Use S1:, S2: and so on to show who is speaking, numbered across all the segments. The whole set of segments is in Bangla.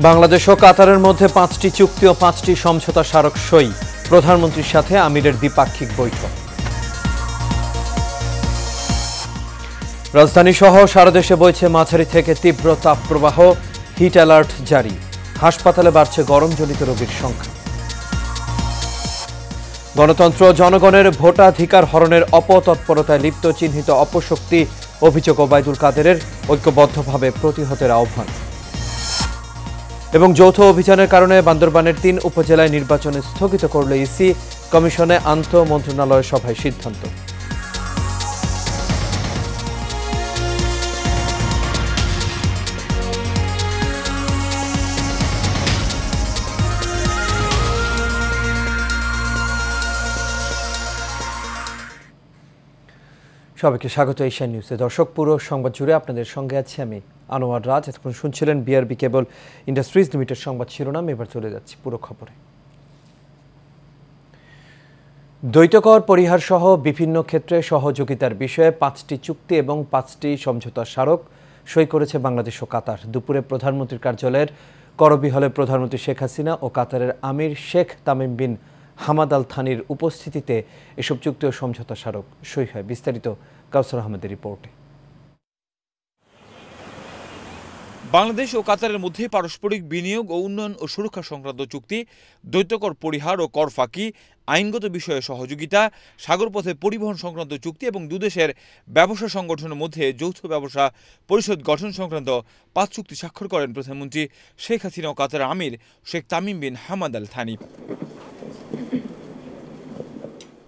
S1: বাংলাদেশ ও কাতারের মধ্যে 5টি চুক্তি ও 5টি সমঝোতা স্মারক সই। প্রধানমন্ত্রীর সাথে আমিরের দ্বিপাক্ষিক বৈঠক। রাজধানী সহ সারা দেশে বইছে মাঝারি থেকে তীব্র তাপপ্রবাহ, হিট অ্যালার্ট জারি। হাসপাতালে বাড়ছে গরমজনিত রোগীর সংখ্যা। গণতন্ত্র জনগণের ভোটাধিকার হরণের অপতৎপরতায় লিপ্ত চিহ্নিত অপশক্তি অভিযোগ ওবায়দুল কাদেরের ঐক্যবদ্ধভাবে প্রতিহতের আহ্বান। এবং যৌথ অভিযানের কারণে বান্দরবানের 3 উপজেলায় নির্বাচন স্থগিত করল ইসি, কমিশনে আন্তঃ মন্ত্রণালয় সভায় সিদ্ধান্ত। সবাইকে স্বাগত এশিয়ান নিউজে। দর্শক, পুরো সংবাদ জুড়ে আপনাদের সঙ্গে আছি আমি আনোয়ার রাজ। এতক্ষণ শুনছিলেন বিআরবি কেবল ইন্ডাস্ট্রিজ লিমিটেড সংবাদ শিরোনাম। এবার চলে যাচ্ছি পুরো খবরে। দ্বৈতকর পরিহার সহ বিভিন্ন ক্ষেত্রে সহযোগিতার বিষয়ে 5টি চুক্তি এবং 5টি সমঝোতা স্মারক সই করেছে বাংলাদেশ ও কাতার। দুপুরে প্রধানমন্ত্রীর কার্যালয়ের করবি হলে প্রধানমন্ত্রী শেখ হাসিনা ও কাতারের আমির Sheikh Tamim bin Hamad Al থানির উপস্থিতিতে এসব চুক্তি ও সমঝোতা স্মারক সই হয়। বিস্তারিত কাউসার আহমেদের রিপোর্টে।
S2: বাংলাদেশ ও কাতারের মধ্যে পারস্পরিক বিনিয়োগ ও উন্নয়ন ও সুরক্ষা সংক্রান্ত চুক্তি, দ্বৈতকর পরিহার ও কর ফাঁকি, আইনগত বিষয়ে সহযোগিতা, সাগরপথে পরিবহন সংক্রান্ত চুক্তি এবং দুদেশের ব্যবসা সংগঠনের মধ্যে যৌথ ব্যবসা পরিষদ গঠন সংক্রান্ত 5 চুক্তি স্বাক্ষর করেন প্রধানমন্ত্রী শেখ হাসিনা ও কাতারের আমির Sheikh Tamim bin Hamad Al Thani.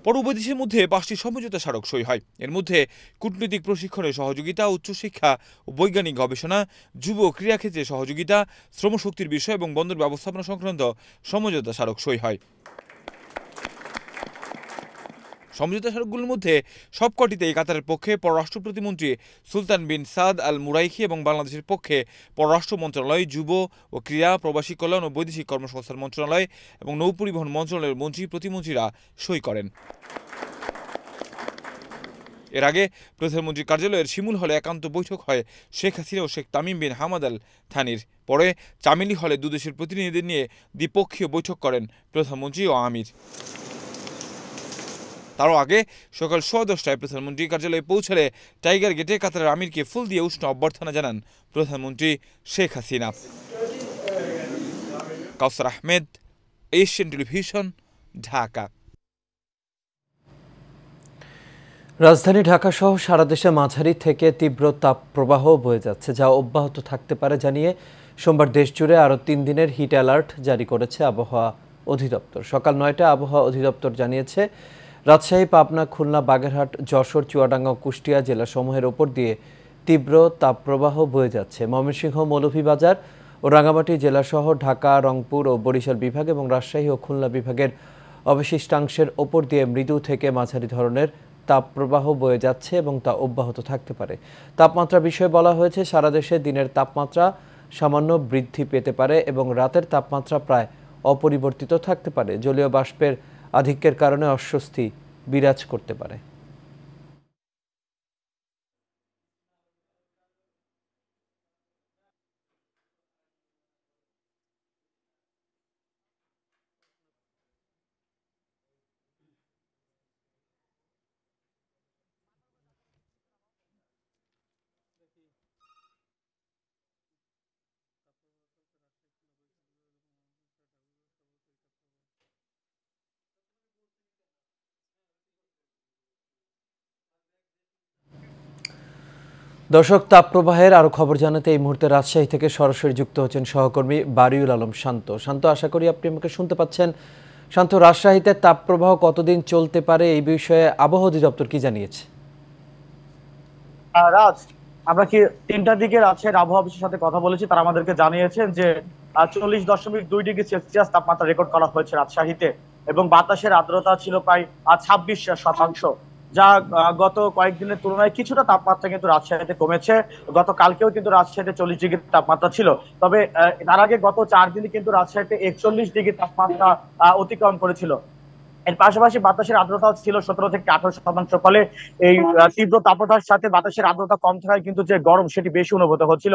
S2: পরে উভয় দেশের মধ্যে 5টি সমঝোতা স্মারক সই হয়। এর মধ্যে কূটনৈতিক প্রশিক্ষণে সহযোগিতা, উচ্চশিক্ষা ও বৈজ্ঞানিক গবেষণা, যুব ক্রীড়াক্ষেত্রে সহযোগিতা, শ্রমশক্তির বিষয় এবং বন্দর ব্যবস্থাপনা সংক্রান্ত সমঝোতা স্মারক সই হয়। সমঝোতা স্মারকগুলোর মধ্যে সবকটিতেই কাতারের পক্ষে পররাষ্ট্র প্রতিমন্ত্রী সুলতান বিন সাদ আল মুরাইখি এবং বাংলাদেশের পক্ষে পররাষ্ট্র মন্ত্রণালয়, যুব ও ক্রীড়া, প্রবাসী কল্যাণ ও বৈদেশিক কর্মসংস্থান মন্ত্রণালয় এবং নৌপরিবহন মন্ত্রণালয়ের মন্ত্রী প্রতিমন্ত্রীরা সই করেন। এর আগে প্রধানমন্ত্রীর কার্যালয়ের শিমুল হলে একান্ত বৈঠক হয় শেখ হাসিনা ও Sheikh Tamim bin Hamad Al থানির। পরে চামেলি হলে দুদেশের প্রতিনিধিদের নিয়ে দ্বিপক্ষীয় বৈঠক করেন প্রধানমন্ত্রী ও আমির। তারও আগে সকাল 10:15টায় প্রধানমন্ত্রী কার্যালয়ে পৌঁছালে টাইগার গেটে কাতারের আমিরকে ফুল দিয়ে উষ্ণ অভ্যর্থনা জানান প্রধানমন্ত্রী শেখ হাসিনা। কাউসার আহমেদ, এশিয়ান টেলিভিশন, ঢাকা।
S1: রাজধানী ঢাকা সহ সারা দেশে মাঝারি থেকে তীব্র তাপপ্রবাহ বয়ে যাচ্ছে, যা অব্যাহত থাকতে পারে জানিয়ে সোমবার দেশজুড়ে আরও 3 দিনের হিট অ্যালার্ট জারি করেছে আবহাওয়া অধিদপ্তর। সকাল 9টায় আবহাওয়া অধিদপ্তর জানিয়েছে, রাজশাহী, পাবনা, খুলনা, বাগেরহাট, যশোর, চুয়াডাঙ্গা ও কুষ্টিয়া জেলাসমূহের ওপর দিয়ে তীব্র তাপপ্রবাহ বয়ে যাচ্ছে। ময়মনসিংহ, মৌলভীবাজার ও রাঙ্গামাটি জেলাসহ ঢাকা, রংপুর ও বরিশাল বিভাগ এবং রাজশাহী ও খুলনা বিভাগের অবশিষ্টাংশের ওপর দিয়ে মৃদু থেকে মাঝারি ধরনের তাপপ্রবাহ বয়ে যাচ্ছে এবং তা অব্যাহত থাকতে পারে। তাপমাত্রা বিষয়ে বলা হয়েছে, সারা দেশে দিনের তাপমাত্রা সামান্য বৃদ্ধি পেতে পারে এবং রাতের তাপমাত্রা প্রায় অপরিবর্তিত থাকতে পারে। জলীয় বাষ্পের আধিক্যের কারণে অস্বস্তি বিরাজ করতে পারে। দর্শক, তাপপ্রবাহের আরও খবর জানাতে এই মুহূর্তে রাজশাহী থেকে সরাসরি যুক্ত হচ্ছেন সহকর্মী বারিউল আলম শান্ত। শান্ত, আশা করি আপনি আমাকে শুনতে পাচ্ছেন। শান্ত, রাজশাহীতে তাপপ্রবাহ কতদিন চলতে পারে এই বিষয়ে আবহাওয়া অধিদপ্তর কি জানিয়েছে?
S3: রাজ, আমরা কি 3টার দিকে রাজশাহীর আবহাওয়া অফিসের সাথে কথা বলেছি, তারা আমাদেরকে জানিয়েছেন যে 40.2 ডিগ্রি সেলসিয়াস তাপমাত্রা রেকর্ড করা হয়েছে রাজশাহীতে এবং বাতাসের আর্দ্রতা ছিল প্রায় 26%, যা গত কয়েকদিনের তুলনায় কিছুটা তাপমাত্রা কিন্তু রাজশাহীতে কমেছে। গতকালকেও কিন্তু রাজশাহীতে 40 ডিগ্রি তাপমাত্রা ছিল, তবে তার আগে গত 4 দিনে কিন্তু রাজশাহীতে 41 ডিগ্রি তাপমাত্রা অতিক্রম করেছিল। এর পাশাপাশি বাতাসের আর্দ্রতা ছিল 17 থেকে 18%, ফলে এই তীব্র তাপমাত্রার সাথে বাতাসের আর্দ্রতা কম থাকায় কিন্তু যে গরম সেটি বেশি অনুভূত হচ্ছিল।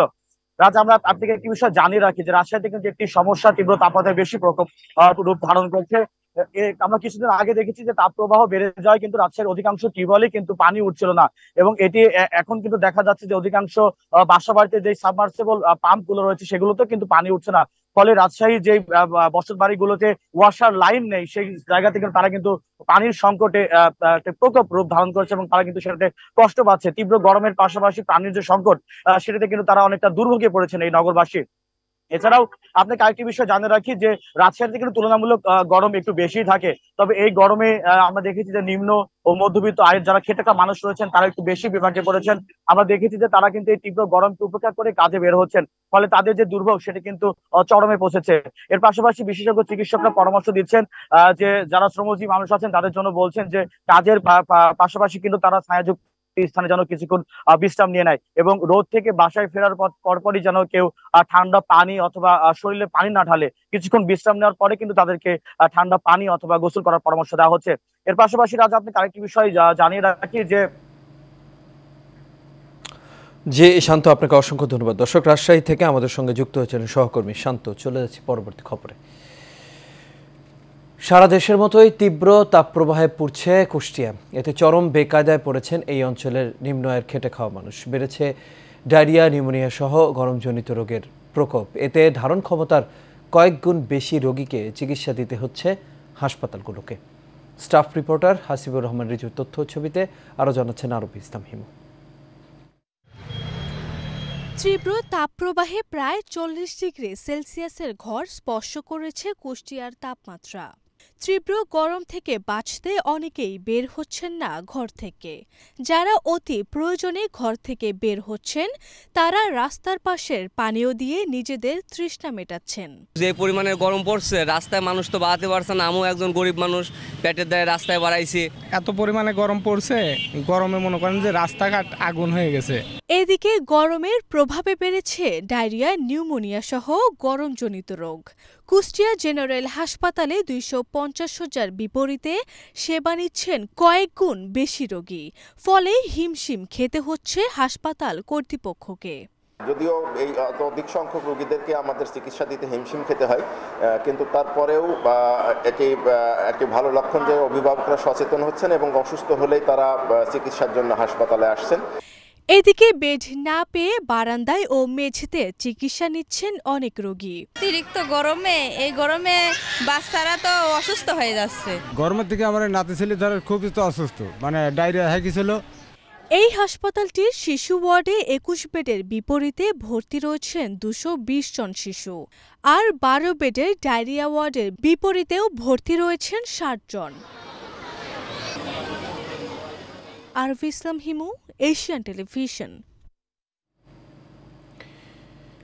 S3: রাজ, আমরা আপনাকে একটি বিষয় জানিয়ে রাখি যে রাজশাহীতে কিন্তু একটি সমস্যা, তীব্র তাপমাত্রায় বেশি প্রকোপ রূপ ধারণ করছে। আমরা কিছুদিন আগে দেখেছি যে তাপপ্রবাহ বেড়ে যায়, কিন্তু রাজশাহীর অধিকাংশ টিউবওয়েলে কিন্তু পানি উঠছিল না। এবং এটি এখন কিন্তু দেখা যাচ্ছে যে অধিকাংশ বাসা বাড়িতে যে সাবমার্সিবল পাম্প গুলো রয়েছে সেগুলোতে কিন্তু পানি উঠছে না। ফলে রাজশাহী যে বসত বাড়িগুলোতে ওয়াসার লাইন নেই, সেই জায়গা থেকে তারা কিন্তু পানির সংকটে প্রকোপ রূপ ধারণ করেছে এবং তারা কিন্তু সেটাতে কষ্ট পাচ্ছে। তীব্র গরমের পাশাপাশি পানির যে সংকট, সেটাতে কিন্তু তারা অনেকটা দুর্ভোগে পড়েছেন এই নগরবাসী। এছাড়াও আপনাকে আরেকটি বিষয় জানিয়ে রাখি যে রাজশাহীতে কিন্তু তুলনামূলক গরম একটু বেশি থাকে। তবে এই গরমে আমরা দেখেছি যে নিম্ন ও মধ্যবিত্ত আয়ের যারা খেটে খাওয়া মানুষ রয়েছেন তারা একটু বেশি বিপাকে পড়েছেন। আমরা দেখেছি যে তারা কিন্তু এই তীব্র গরমকে উপেক্ষা করে কাজে বের হচ্ছেন, ফলে তাদের যে দুর্ভোগ সেটা কিন্তু চরমে পৌঁছেছে। এর পাশাপাশি বিশেষজ্ঞ চিকিৎসকরা পরামর্শ দিচ্ছেন যে যারা শ্রমজীবী মানুষ আছেন তাদের জন্য বলছেন যে কাজের পাশাপাশি কিন্তু তারা ছায়াযুক্ত স্থানে যেন কিছুক্ষণ বিশ্রাম নিয়ে নেয় এবং রোদ থেকে বাসায় ফেরার পরপরই যেন কেউ ঠান্ডা পানি অথবা শরীরে পানি না ঢালে। কিছুক্ষণ বিশ্রাম নেওয়ার পরে কিন্তু তাদেরকে ঠান্ডা পানি অথবা গোসল করার পরামর্শ দেওয়া হচ্ছে। এর পাশাপাশি রাজা, আপনাকে আরেকটি বিষয় জানিয়ে রাখি
S1: যে শান্ত, আপনাকে অসংখ্য ধন্যবাদ। দর্শক, রাজশাহী থেকে আমাদের সঙ্গে যুক্ত হয়েছিলেন সহকর্মী শান্ত। চলে যাচ্ছি পরবর্তী খবরে। সারা দেশের মতোই তীব্র তাপপ্রবাহে পুড়ছে কুষ্টিয়া। এতে চরম বেকায়দায় পড়েছেন এই অঞ্চলের নিম্ন আয়ের খেটে খাওয়া মানুষ। বেড়েছে ডায়রিয়া, নিউমোনিয়া সহ গরমজনিত রোগের প্রকোপ। এতে ধারণ ক্ষমতার কয়েক গুণ বেশি রোগীকে চিকিৎসা দিতে হচ্ছে হাসপাতালগুলোকে। স্টাফ রিপোর্টার হাসিবুর রহমান রিজুর তথ্য ছবিতে আরও জানাচ্ছেন আরব ইসলাম হিমু।
S4: তীব্র তাপপ্রবাহে প্রায় 40 ডিগ্রি সেলসিয়াসের ঘর স্পর্শ করেছে কুষ্টিয়ার তাপমাত্রা। তীব্র গরম থেকে বাঁচতে অনেকেই বের হচ্ছেন না ঘর থেকে। যারা অতি প্রয়োজনে ঘর থেকে বের হচ্ছেন তারা রাস্তার পাশের পানীয় দিয়ে নিজেদের তৃষ্ণা মেটাচ্ছেন।
S5: যে পরিমাণে গরম পড়ছে, রাস্তায় মানুষ তো বাড়াতে পারছে না। আমিও একজন গরিব মানুষ, পেটের দায়ে রাস্তায় বাড়াইছি।
S6: এত পরিমাণে গরম পড়ছে, গরমে মনে করেন যে রাস্তাঘাট আগুন হয়ে গেছে।
S4: এদিকে গরমের প্রভাবে বেড়েছে ডায়রিয়া, নিউমোনিয়া সহ গরমজনিত রোগ। কুষ্টিয়া জেনারেল হাসপাতালে 250 শয্যার বিপরীতে সেবা নিচ্ছেন কয়েক গুণ বেশি রোগী। ফলে হিমশিম খেতে হচ্ছে হাসপাতাল কর্তৃপক্ষকে।
S7: যদিও এই অধিক সংখ্যক রোগীদেরকে আমাদের চিকিৎসা দিতে হিমশিম খেতে হয়, কিন্তু তারপরেও একটি ভালো লক্ষণ যে অভিভাবকরা সচেতন হচ্ছেন এবং অসুস্থ হলেই তারা চিকিৎসার জন্য হাসপাতালে আসছেন।
S4: এদিকে বেড না পেয়ে বারান্দায় ও মেঝেতে চিকিৎসা নিচ্ছেন অনেক রোগী।
S8: অতিরিক্ত গরমে, এই গরমে বাচ্চারা তো অসুস্থ হয়ে যাচ্ছে।
S6: গরমের থেকে আমার নাতি ছেলে ধরে খুবই তো অসুস্থ, মানে ডায়রিয়া হয়ে গেছিল।
S4: এই হাসপাতালটির শিশু ওয়ার্ডে 21 বেডের বিপরীতে ভর্তি রয়েছেন 220 জন শিশু। আর 12 বেডের ডায়রিয়া ওয়ার্ডের বিপরীতেও ভর্তি রয়েছেন 60 জন। আরব ইসলাম হিমু, এশিয়ান টেলিভিশন।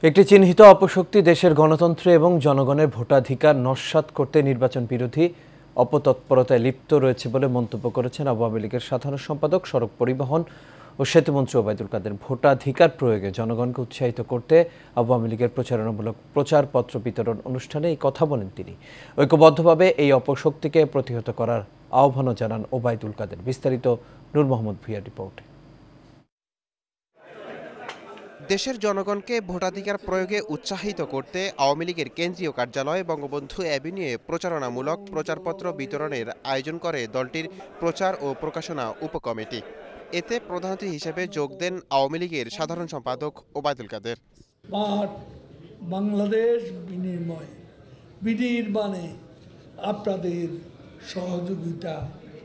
S1: একটি চিহ্নিত অপশক্তি দেশের গণতন্ত্র এবং জনগণের ভোটাধিকার নস্যাৎ করতে নির্বাচন বিরোধী অপতৎপরতায় লিপ্ত রয়েছে বলে মন্তব্য করেছেন আওয়ামী লীগের সাধারণ সম্পাদক, সড়ক পরিবহন ও সেতুমন্ত্রী ওবায়দুল কাদের। ভোটাধিকার প্রয়োগে জনগণকে উৎসাহিত করতে আওয়ামী লীগের প্রচারণামূলক প্রচারপত্র বিতরণ অনুষ্ঠানে এই কথা বলেন তিনি। ঐক্যবদ্ধভাবে এই অপশক্তিকে প্রতিহত করার আহ্বানও জানান ওবায়দুল কাদের। বিস্তারিত নূর মোহাম্মদ ভুঁইয়ার রিপোর্টে।
S9: দেশের জনগণকে ভোটাধিকার প্রয়োগে উৎসাহিত করতে আওয়ামী লীগের কেন্দ্রীয় কার্যালয় বঙ্গবন্ধু অ্যাভিনিউয়ে প্রচারণামূলক প্রচারপত্র বিতরণের আয়োজন করে দলটির প্রচার ও প্রকাশনা উপকমিটি। এতে প্রধান অতিথি হিসেবে যোগ দেন আওয়ামী লীগের সাধারণ সম্পাদক ওবায়দুল কাদের।
S10: বাংলাদেশ বিনির্মাণে আপনাদের সহযোগিতা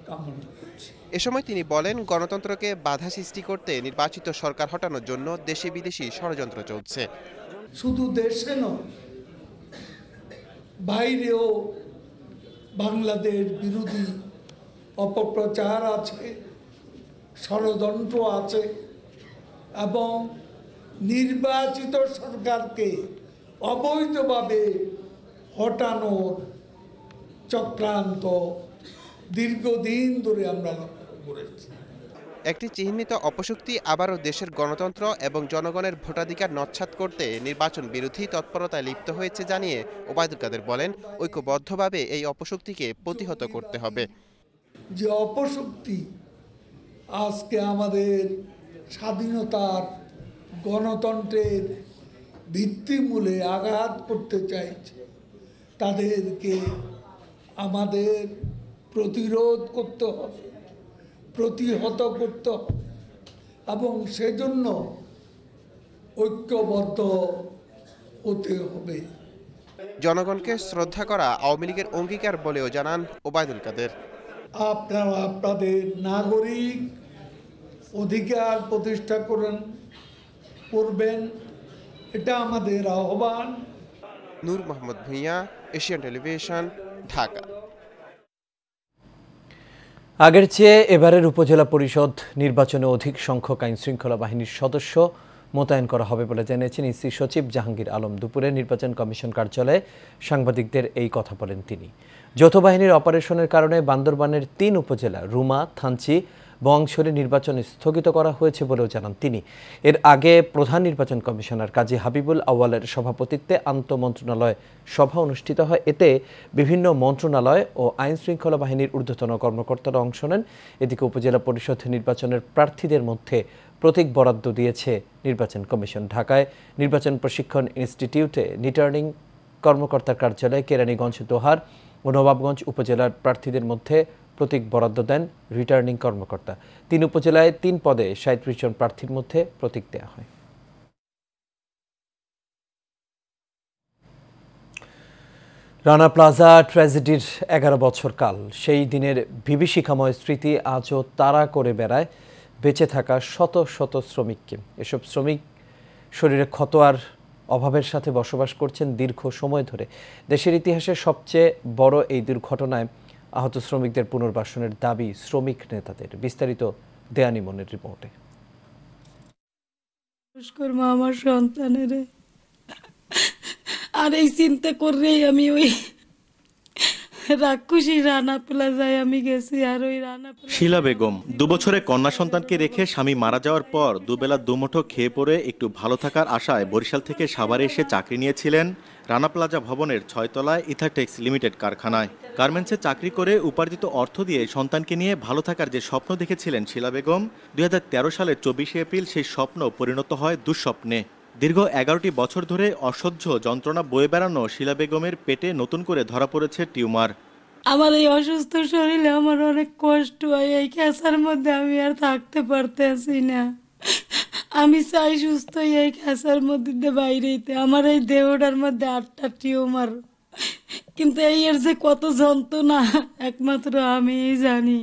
S10: কামনা করছি।
S9: এ সময় তিনি বলেন, গণতন্ত্রকে বাধা সৃষ্টি করতে নির্বাচিত সরকার হটানোর জন্য দেশি বিদেশি ষড়যন্ত্র চলছে।
S10: শুধু দেশে নয়, বাইরেও বাংলাদেশ বিরোধী অপপ্রচার আছে, ষড়যন্ত্র আছে এবং নির্বাচিত সরকারকে অবৈধভাবে হটানোর চক্রান্ত দীর্ঘদিন ধরে আমরা লক্ষ্য করেছি।
S9: একটি চিহ্নিত অপশক্তি আবারও দেশের গণতন্ত্র এবং জনগণের ভোটাধিকার নস্যাৎ করতে নির্বাচন বিরোধী তৎপরতায় লিপ্ত হয়েছে জানিয়ে ওবায়দুল কাদের বলেন, ঐক্যবদ্ধভাবে এই অপশক্তিকে প্রতিহত করতে হবে।
S10: যে অপশক্তি আজকে আমাদের স্বাধীনতার, গণতন্ত্রের ভিত্তিমূলে আঘাত করতে চাইছে তাদেরকে আমাদের প্রতিরোধ করতে হবে, প্রতিহত করতে হবে এবং সেজন্য ঐক্যবদ্ধ হতে হবে।
S9: জনগণকে শ্রদ্ধা করা আওয়ামী লীগের অঙ্গীকার বলেও জানান ওবায়দুল কাদের।
S10: আপনারা আপনাদের নাগরিক অধিকার প্রতিষ্ঠা করবেন, এটা আমাদের আহ্বান।
S9: নূর মোহাম্মদ ভূঁইয়া, এশিয়ান টেলিভিশন, ঢাকা।
S1: আগের চেয়ে এবারের উপজেলা পরিষদ নির্বাচনে অধিক সংখ্যক আইনশৃঙ্খলা বাহিনীর সদস্য মোতায়েন করা হবে বলে জানিয়েছেন ইসি সচিব জাহাঙ্গীর আলম। দুপুরে নির্বাচন কমিশন কার্যালয়ে সাংবাদিকদের এই কথা বলেন তিনি। যৌথ বাহিনীর অপারেশনের কারণে বান্দরবানের ৩ উপজেলা রুমা, থানচি, বোয়াংছড়ি নির্বাচন স্থগিত করা হয়েছে বলেও জানান তিনি। এর আগে প্রধান নির্বাচন কমিশনার কাজী হাবিবুল আউয়ালের সভাপতিত্বে আন্তঃমন্ত্রণালয় সভা অনুষ্ঠিত হয়। এতে বিভিন্ন মন্ত্রণালয় ও আইনশৃঙ্খলা বাহিনীর ঊর্ধ্বতন কর্মকর্তারা অংশ নেন। এদিকে উপজেলা পরিষদ নির্বাচনের প্রার্থীদের মধ্যে প্রতীক বরাদ্দ দিয়েছে নির্বাচন কমিশন। ঢাকায় নির্বাচন প্রশিক্ষণ ইনস্টিটিউটে রিটার্নিং কর্মকর্তার কার্যালয়ে কেরানীগঞ্জ, দোহার ও নবাবগঞ্জ উপজেলার প্রার্থীদের মধ্যে প্রতীক বরাদ্দ দেন রিটার্নিং কর্মকর্তা। ৩ উপজেলায় ৩ পদে ৩৭ জন প্রার্থীর মধ্যে প্রতীক দেওয়া হয়। রানা প্লাজা ট্র্যাজেডির ১১ বছর কাল, সেই দিনের বিভীষিকাময় স্মৃতি আজও তাড়া করে বেড়ায় বেঁচে থাকা শত শত শ্রমিককে। এসব শ্রমিক শরীরে ক্ষত আর অভাবের সাথে বসবাস করছেন দীর্ঘ সময় ধরে। দেশের ইতিহাসে সবচেয়ে বড় এই দুর্ঘটনায় আহত শ্রমিকদের পুনর্বাসনের দাবি শ্রমিক নেতাদের। বিস্তারিত দেয়ানি মনের রিপোর্টে।
S11: আমার সন্তানের আর এই চিন্তা করেই আমি ওই রাক্ষসী রানা প্লাজায় আমি গেছি। আর ওই
S12: শিলা বেগম 2 বছরে কন্যা সন্তানকে রেখে স্বামী মারা যাওয়ার পর দুবেলা দুমুঠো খেয়ে পড়ে একটু ভালো থাকার আশায় বরিশাল থেকে সাভারে এসে চাকরি নিয়েছিলেন রানা প্লাজা ভবনের 6 তলায় ইথাটেক্স লিমিটেড কারখানায়। গার্মেন্টসে চাকরি করে উপার্জিত অর্থ দিয়ে সন্তানকে নিয়ে ভালো থাকার যে স্বপ্ন দেখেছিলেন শিলা বেগম, 2013 সালের 24 এপ্রিল সেই স্বপ্ন পরিণত হয় দুঃস্বপ্নে। দীর্ঘ 11টি বছর ধরে অসহ্য যন্ত্রণা বয়ে বেড়ানো শিলা বেগমের পেটে নতুন করে ধরা পড়েছে টিউমার।
S11: আমার এই অসুস্থ শরীরে আমার অনেক কষ্ট হয়। এই ক্যান্সার মধ্যে আমি আর থাকতে পারতেছি না। আমি চাই সুস্থ এই ক্যান্সার মধ্যে বাইরেতে। আমার এই দেহটার মধ্যে 8টা টিউমার, কিন্তু এর যে কত যন্ত্রণা একমাত্র আমি জানি।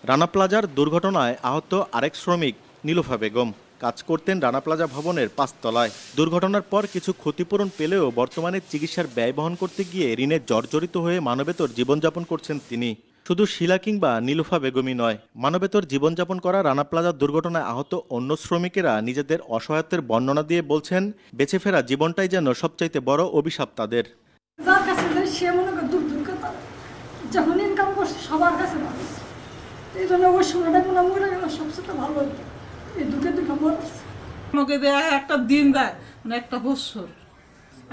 S12: রানা প্লাজার দুর্ঘটনায় আহত আরেক শ্রমিক নীলুফা বেগম কাজ করতেন রানা প্লাজা ভবনের 5 তলায়। দুর্ঘটনার পর কিছু ক্ষতিপূরণ পেলেও বর্তমানে চিকিৎসার ব্যয় বহন করতে গিয়ে ঋণে জর্জরিত হয়ে মানবেতর জীবনযাপন করছেন তিনি। শুধু শিলা কিংবা নীলুফা বেগমই নয়, মানবেতর জীবনযাপন করা রানা প্লাজার দুর্ঘটনায় আহত অন্য শ্রমিকেরা নিজেদের অসহায়ত্বের বর্ণনা দিয়ে বলছেন, বেঁচে ফেরা জীবনটাই যেন সবচাইতে বড় অভিশাপ তাদের।
S11: যখন ইনকাম করছে সবার কাছে এই জন্য ওই সময়টা কোনো মরে গেল সবচেয়ে ভালো।
S13: আমাকে দেয়া একটা দিন দেয়, মানে একটা বছর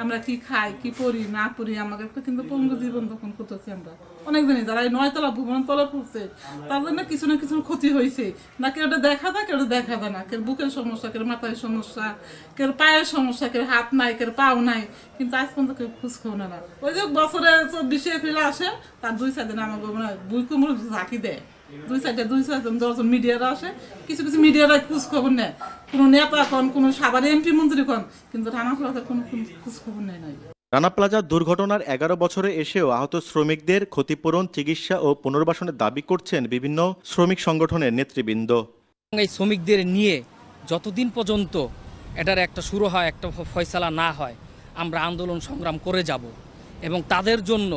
S13: আমরা কি খাই কি পড়ি না পড়ি, আমাকে কিন্তু পঙ্গু জীবন তখন করতেছি আমরা। অনেক দিনই যারা এই 9 তলা ভুবন তলা পড়ছে তাদের না কিছু ক্ষতি হয়েছে, না কেউ দেখা যায় কেউ দেখা যায় না। কেউ বুকের সমস্যা, কেউ মাথায় সমস্যা, কেউ পায়ের সমস্যা, কেউ হাত নাই, কেউ পাও নাই, কিন্তু আজ পর্যন্ত কেউ খোঁজ খবর না। ওই যে বছরে 24 এপ্রিল আসে, তার 2-4 দিন আমাকে বুই কুমড়ো ঝাঁকি দেয়। 2-4 জন মিডিয়ারা আসে, কিছু কিছু মিডিয়ারা খোঁজ খবর নেয়, কোনো নেতা কন, কোনো সাভারে এমপি মন্ত্রী কন, কিন্তু রানা প্লাজার কোনো খোঁজ খবর নেয় নাই।
S12: রানা প্লাজা দুর্ঘটনার 11 বছরে এসেও আহত শ্রমিকদের ক্ষতিপূরণ, চিকিৎসা ও পুনর্বাসনের দাবি করছেন বিভিন্ন শ্রমিক সংগঠনের নেতৃবৃন্দ।
S14: এই শ্রমিকদের নিয়ে যতদিন পর্যন্ত এটার একটা শুরু হয়, একটা ফয়সালা না হয়, আমরা আন্দোলন সংগ্রাম করে যাব এবং তাদের জন্য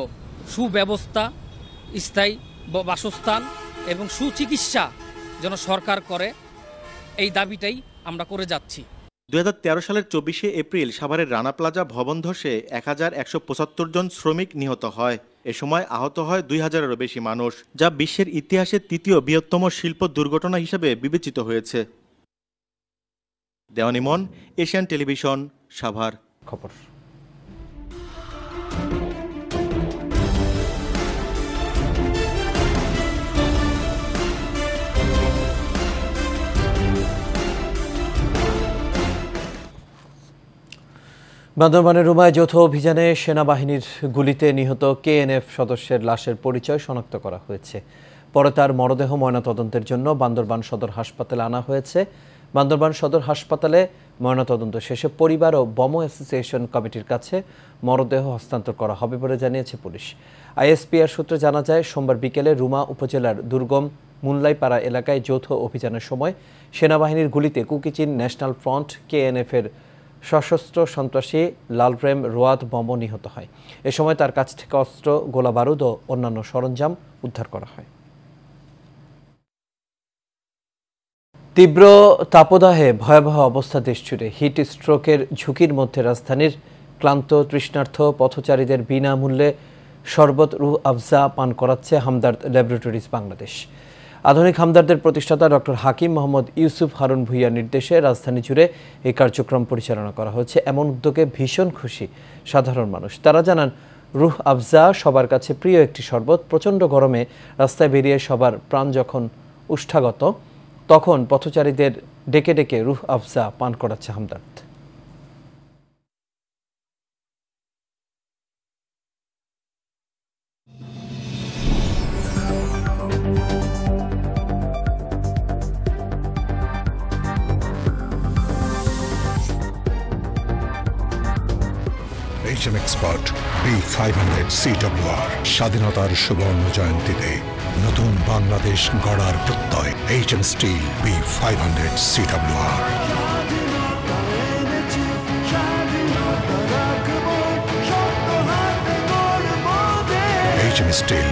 S14: সুব্যবস্থা, স্থায়ী বাসস্থান এবং সুচিকিৎসা যেন সরকার করে, এই দাবিটাই আমরা করে যাচ্ছি।
S12: 2013 সালের 24 এপ্রিল সাভারের রানা প্লাজা ভবন ধসে 1175 জন শ্রমিক নিহত হয়। এ সময় আহত হয় 2000-এরও বেশি মানুষ, যা বিশ্বের ইতিহাসে 3য় বৃহত্তম শিল্প দুর্ঘটনা হিসেবে বিবেচিত হয়েছে। দেওয়ানি মন, এশিয়ান টেলিভিশন, সাভার।
S1: খবর। বান্দরবানের রুমায় যৌথ অভিযানে সেনাবাহিনীর গুলিতে নিহত কেএনএফ সদস্যের লাশের পরিচয় শনাক্ত করা হয়েছে। পরে তার মরদেহ ময়নাতদন্তের জন্য বান্দরবান সদর হাসপাতালে আনা হয়েছে। বান্দরবান সদর হাসপাতালে ময়নাতদন্ত শেষে পরিবার ও বম অ্যাসোসিয়েশন কমিটির কাছে মরদেহ হস্তান্তর করা হবে বলে জানিয়েছে পুলিশ। আইএসপিআর সূত্রে জানা যায়, সোমবার বিকেলে রুমা উপজেলার দুর্গম মুনলাইপাড়া এলাকায় যৌথ অভিযানের সময় সেনাবাহিনীর গুলিতে কুকিচিন ন্যাশনাল ফ্রন্ট কেএনএফের সশস্ত্র সন্ত্রাসী লালপ্রেম রোয়াদ বম নিহত হয়। এ সময় তার কাছ থেকে অস্ত্র, গোলা বারুদ ও অন্যান্য সরঞ্জাম উদ্ধার করা হয়। তীব্র তাপদাহে ভয়াবহ অবস্থা দেশজুড়ে। হিট স্ট্রোকের ঝুঁকির মধ্যে রাজধানীর ক্লান্ত তৃষ্ণার্থ পথচারীদের বিনামূল্যে শরবত রুহ আফজা পান করাচ্ছে হামদার্দ ল্যাবরেটরিজ বাংলাদেশ। আধুনিক হামদার্দের প্রতিষ্ঠাতা ডক্টর হাকিম মোহাম্মদ ইউসুফ হারুন ভুইয়ার নির্দেশে রাজধানী জুড়ে এই কার্যক্রম পরিচালনা করা হচ্ছে। এমন উদ্যোগে ভীষণ খুশি সাধারণ মানুষ। তারা জানান, রুহ আফজা সবার কাছে প্রিয় একটি শরবত। প্রচণ্ড গরমে রাস্তায় বেরিয়ে সবার প্রাণ যখন উষ্ঠাগত, তখন পথচারীদের ডেকে ডেকে রুহ আফজা পান করাচ্ছে Hamdard.
S15: HM Expert B500 CWR স্বাধীনতার সুবর্ণ জয়ন্তীতে নতুন বাংলাদেশ গড়ার প্রত্যয়। HM Steel B500 CWR। HM Steel।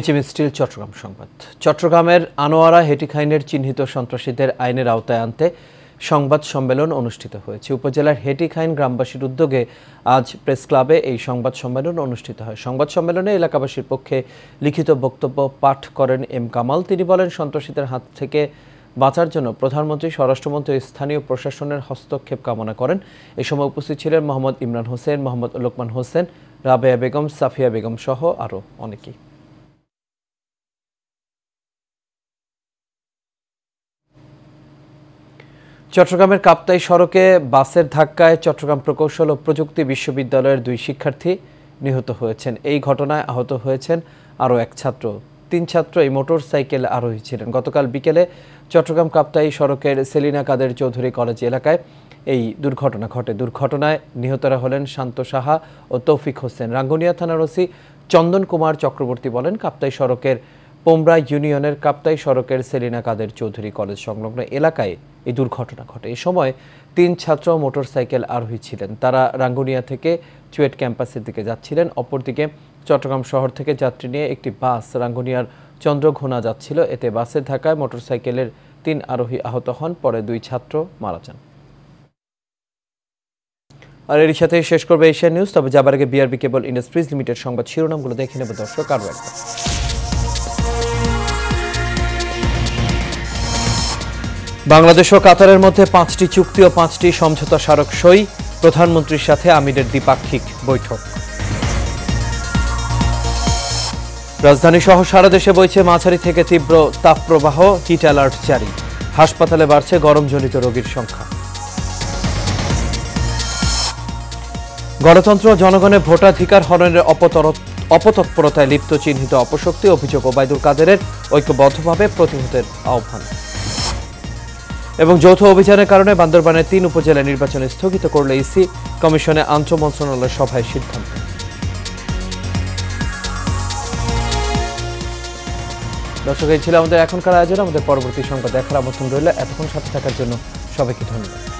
S1: HM Steel Chittagong সংবাদ। চট্টগ্রামের আনোয়ারা হেটিখাইনের চিহ্নিত সন্ত্রাসীদের আইনের আওতায় আনতে সংবাদ সম্মেলন অনুষ্ঠিত হয়েছে। উপজেলার হেটিখাইন গ্রামবাসীর উদ্যোগে আজ প্রেস ক্লাবে এই সংবাদ সম্মেলন অনুষ্ঠিত হয়। সংবাদ সম্মেলনে এলাকাবাসীর পক্ষে লিখিত বক্তব্য পাঠ করেন এম কামাল। তিনি বলেন, সন্ত্রাসীদের হাত থেকে বাঁচার জন্য প্রধানমন্ত্রী, স্বরাষ্ট্রমন্ত্রী স্থানীয় প্রশাসনের হস্তক্ষেপ কামনা করেন। এ সময় উপস্থিত ছিলেন মোহাম্মদ ইমরান হোসেন, মোহাম্মদ লোকমান হোসেন, রাবেয়া বেগম, সাফিয়া বেগম সহ আরও অনেকেই। চট্টগ্রামের কাপ্তাই সড়কে বাসের ধাক্কায় চট্টগ্রাম প্রকৌশল ও প্রযুক্তি বিশ্ববিদ্যালয়ের 2 শিক্ষার্থী নিহত হয়েছেন। এই ঘটনায় আহত হয়েছেন আরও এক ছাত্র। 3 ছাত্র এই মোটর সাইকেল আরোহী ছিলেন। গতকাল বিকেলে চট্টগ্রাম কাপ্তাই সড়কের সেলিনা কাদের চৌধুরী কলেজ এলাকায় এই দুর্ঘটনা ঘটে। দুর্ঘটনায় নিহতরা হলেন শান্ত সাহা ও তৌফিক হোসেন। রাঙ্গুনিয়া থানার ওসি চন্দন কুমার চক্রবর্তী বলেন, কাপ্তাই সড়কের পোমরা ইউনিয়নের কাপ্তাই সড়কের সেলিনা কাদের চৌধুরী কলেজ সংলগ্ন এলাকায় এই দুর্ঘটনা ঘটে। এই সময় 3 ছাত্র মোটর সাইকেল আরোহী ছিলেন। তারা রাঙ্গুনিয়া থেকে চুয়েট ক্যাম্পাসের দিকে যাচ্ছিলেন। অপরদিকে চট্টগ্রাম শহর থেকে যাত্রী নিয়ে একটি বাস রাঙ্গুনিয়ার চন্দ্রঘোনা যাচ্ছিল। এতে বাসের ধাক্কায় মোটর সাইকেলের 3 আরোহী আহত হন। পরে 2 ছাত্র মারা যান। আর এর সাথে শেষ করবে এশিয়ান নিউজ। তবে যাবার আগে বিআরবি কেবল ইন্ডাস্ট্রিজ লিমিটেড সংবাদ শিরোনামগুলো দেখে নেব দর্শক আরও একবার। বাংলাদেশ ও কাতারের মধ্যে 5টি চুক্তি ও 5টি সমঝোতা স্মারক সই। প্রধানমন্ত্রীর সাথে আমিরের দ্বিপাক্ষিক বৈঠক। রাজধানী সহ সারা দেশে বইছে মাঝারি থেকে তীব্র তাপপ্রবাহ। হিট অ্যালার্ট জারি। হাসপাতালে বাড়ছে গরমজনিত রোগীর সংখ্যা। গণতন্ত্র জনগণের ভোটাধিকার হরণের অপতৎপরতায় লিপ্ত চিহ্নিত অপশক্তি। অভিযোগ ওবায়দুল কাদেরের, ঐক্যবদ্ধভাবে প্রতিহতের আহ্বান। এবং যৌথ অভিযানের কারণে বান্দরবানের 3 উপজেলা নির্বাচন স্থগিত করলে ইসি। কমিশনে আন্তঃ মন্ত্রণালয় সভায় সিদ্ধান্ত। দর্শক, এই ছিল আমাদের এখনকার আয়োজন। আমাদের পরবর্তী সংবাদ দেখার আমন্ত্রণ রইল। এতক্ষণ সাথে থাকার জন্য সবাইকে ধন্যবাদ।